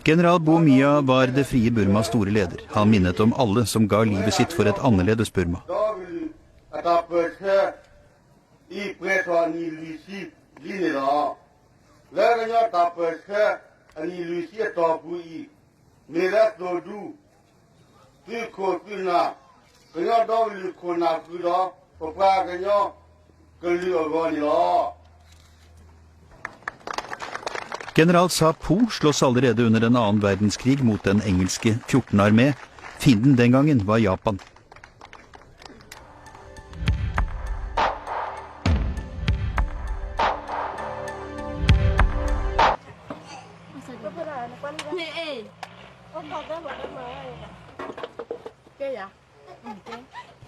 General Bo Mia var det frie Burmas store leder. Han minnet om alle som ga livet sitt for et annerledes Burma. General Sa Po slåss allerede under den annen verdenskrig mot den engelske 14. armé. Fienden den gangen var Japan.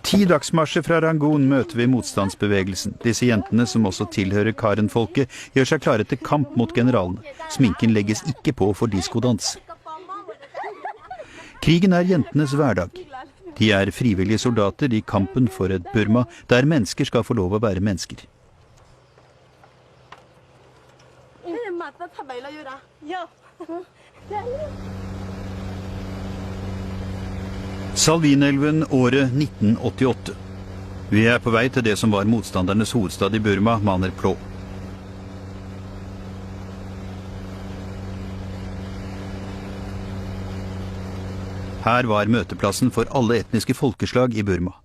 Ti dagsmarsjer fra Rangoon møter vi motstandsbevegelsen. Disse jentene, som også tilhører Karen-folket, gjør seg klare til kamp mot generalene. Sminken legges ikke på for diskodans. Krigen er jentenes hverdag. De er frivillige soldater i kampen for et Burma, der mennesker skal få lov å være mennesker. Salween-elven året 1988. Vi er på vei til det som var motstandernes hovedstad i Burma, Maner Plo. Her var møteplassen for alle etniske folkeslag i Burma.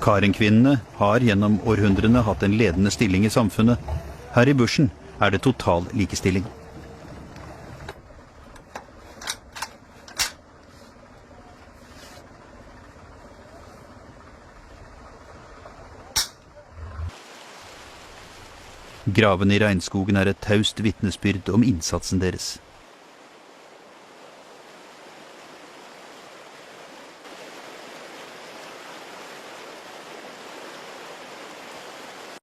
Karen-kvinnene har gjennom århundrene hatt en ledende stilling i samfunnet. Her i bushen er det total likestilling. Graven i regnskogen er et taust vitnesbyrd om innsatsen deres.